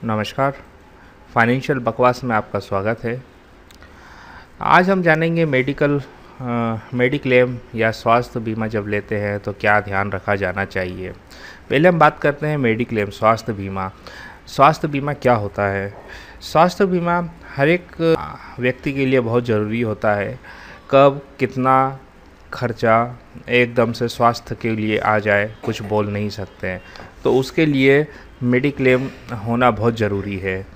नमस्कार। फाइनेंशियल बकवास में आपका स्वागत है। आज हम जानेंगे मेडिक्लेम या स्वास्थ्य बीमा जब लेते हैं तो क्या ध्यान रखा जाना चाहिए। पहले हम बात करते हैं मेडिक्लेम स्वास्थ्य बीमा। स्वास्थ्य बीमा क्या होता है? स्वास्थ्य बीमा हर एक व्यक्ति के लिए बहुत ज़रूरी होता है। कब कितना खर्चा एकदम से स्वास्थ्य के लिए आ जाए कुछ बोल नहीं सकते हैं, तो उसके लिए मेडिक्लेम होना बहुत ज़रूरी है।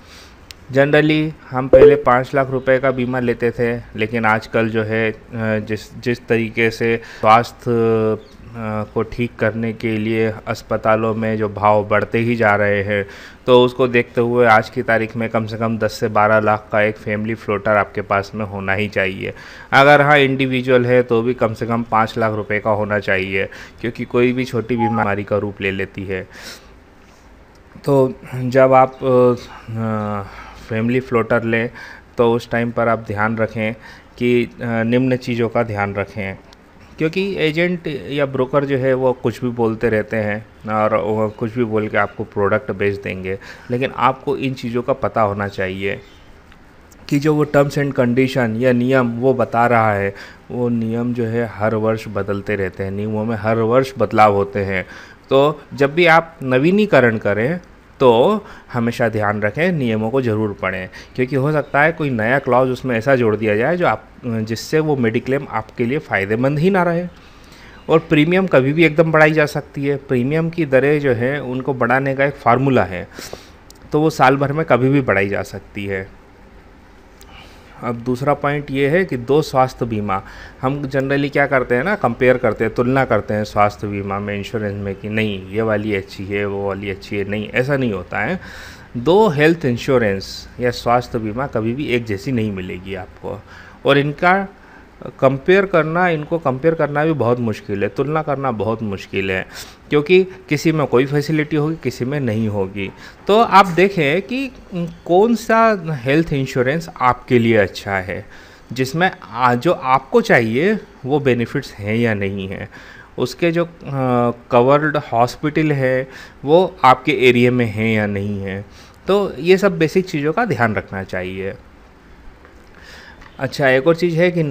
जनरली हम पहले 5 लाख रुपए का बीमा लेते थे, लेकिन आजकल जो है जिस तरीके से स्वास्थ्य को ठीक करने के लिए अस्पतालों में जो भाव बढ़ते ही जा रहे हैं, तो उसको देखते हुए आज की तारीख में कम से कम 10 से 12 लाख का एक फैमिली फ्लोटर आपके पास में होना ही चाहिए। अगर हाँ इंडिविजुअल है तो भी कम से कम 5 लाख रुपए का होना चाहिए, क्योंकि कोई भी छोटी बीमारी का रूप ले लेती है। तो जब आप फैमिली फ्लोटर लें तो उस टाइम पर आप ध्यान रखें कि निम्न चीज़ों का ध्यान रखें, क्योंकि एजेंट या ब्रोकर जो है वो कुछ भी बोलते रहते हैं और वो कुछ भी बोल के आपको प्रोडक्ट बेच देंगे। लेकिन आपको इन चीज़ों का पता होना चाहिए कि जो वो टर्म्स एंड कंडीशन या नियम वो बता रहा है, वो नियम जो है हर वर्ष बदलते रहते हैं, नियमों में हर वर्ष बदलाव होते हैं। तो जब भी आप नवीनीकरण करें तो हमेशा ध्यान रखें, नियमों को ज़रूर पढ़ें, क्योंकि हो सकता है कोई नया क्लॉज उसमें ऐसा जोड़ दिया जाए जो जिससे वो मेडिक्लेम आपके लिए फ़ायदेमंद ही ना रहे। और प्रीमियम कभी भी एकदम बढ़ाई जा सकती है। प्रीमियम की दरें जो है उनको बढ़ाने का एक फार्मूला है, तो वो साल भर में कभी भी बढ़ाई जा सकती है। अब दूसरा पॉइंट ये है कि दो स्वास्थ्य बीमा हम जनरली क्या करते हैं ना, कंपेयर करते हैं, तुलना करते हैं स्वास्थ्य बीमा में इंश्योरेंस में कि नहीं ये वाली अच्छी है वो वाली अच्छी है। नहीं, ऐसा नहीं होता है। दो हेल्थ इंश्योरेंस या स्वास्थ्य बीमा कभी भी एक जैसी नहीं मिलेगी आपको, और इनको कंपेयर करना भी बहुत मुश्किल है, तुलना करना बहुत मुश्किल है, क्योंकि किसी में कोई फैसिलिटी होगी किसी में नहीं होगी। तो आप देखें कि कौन सा हेल्थ इंश्योरेंस आपके लिए अच्छा है, जिसमें जो आपको चाहिए वो बेनिफिट्स हैं या नहीं है, उसके जो कवर्ड हॉस्पिटल है वो आपके एरिया में है या नहीं है। तो ये सब बेसिक चीज़ों का ध्यान रखना चाहिए। अच्छा, एक और चीज़ है कि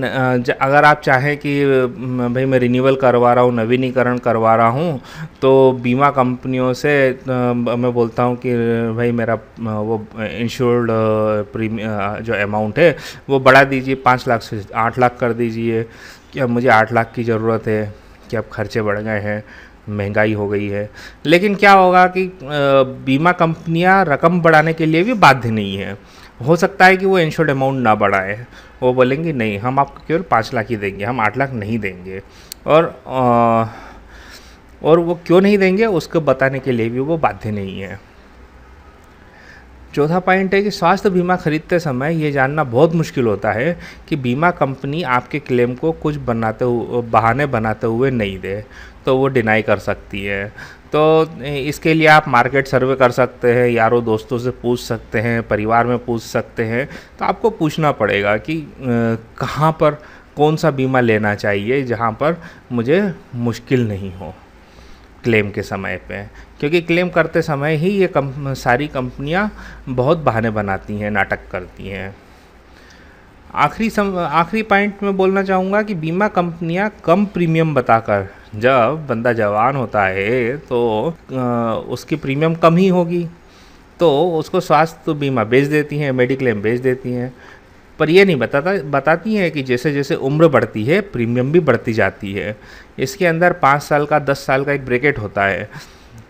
अगर आप चाहें कि भाई मैं रिन्यूअल करवा रहा हूँ, नवीनीकरण करवा रहा हूँ, तो बीमा कंपनियों से मैं बोलता हूँ कि भाई मेरा वो इंश्योर्ड प्रीमियम जो अमाउंट है वो बढ़ा दीजिए, 5 लाख से 8 लाख कर दीजिए, कि अब मुझे 8 लाख की ज़रूरत है, कि अब खर्चे बढ़ गए हैं, महंगाई हो गई है। लेकिन क्या होगा कि बीमा कंपनियां रकम बढ़ाने के लिए भी बाध्य नहीं है। हो सकता है कि वो इंश्योर्ड अमाउंट ना बढ़ाए, वो बोलेंगे नहीं हम आपको केवल 5 लाख ही देंगे, हम 8 लाख नहीं देंगे। और वो क्यों नहीं देंगे उसको बताने के लिए भी वो बाध्य नहीं है। चौथा पॉइंट है कि स्वास्थ्य बीमा खरीदते समय ये जानना बहुत मुश्किल होता है कि बीमा कंपनी आपके क्लेम को कुछ बहाने बनाते हुए नहीं दे, तो वो डिनाई कर सकती है। तो इसके लिए आप मार्केट सर्वे कर सकते हैं, यारों दोस्तों से पूछ सकते हैं, परिवार में पूछ सकते हैं। तो आपको पूछना पड़ेगा कि कहाँ पर कौन सा बीमा लेना चाहिए जहाँ पर मुझे मुश्किल नहीं हो क्लेम के समय पे, क्योंकि क्लेम करते समय ही ये सारी कंपनियां बहुत बहाने बनाती हैं, नाटक करती हैं। आखिरी पॉइंट में बोलना चाहूँगा कि बीमा कंपनियां कम प्रीमियम बताकर, जब बंदा जवान होता है तो उसकी प्रीमियम कम ही होगी, तो उसको स्वास्थ्य बीमा बेच देती हैं, मेडिक्लेम बेच देती हैं। पर ये नहीं बताती हैं कि जैसे जैसे उम्र बढ़ती है प्रीमियम भी बढ़ती जाती है। इसके अंदर 5 साल का 10 साल का एक ब्रैकेट होता है,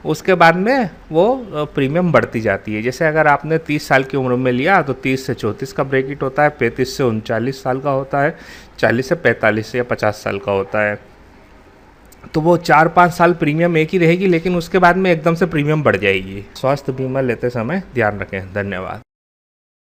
उसके बाद में वो प्रीमियम बढ़ती जाती है। जैसे अगर आपने 30 साल की उम्र में लिया तो 30 से 34 का ब्रैकेट होता है, 35 से 39 साल का होता है, 40 से 45 या 50 साल का होता है। तो वो 4-5 साल प्रीमियम एक ही रहेगी, लेकिन उसके बाद में एकदम से प्रीमियम बढ़ जाएगी। स्वास्थ्य बीमा लेते समय ध्यान रखें। धन्यवाद।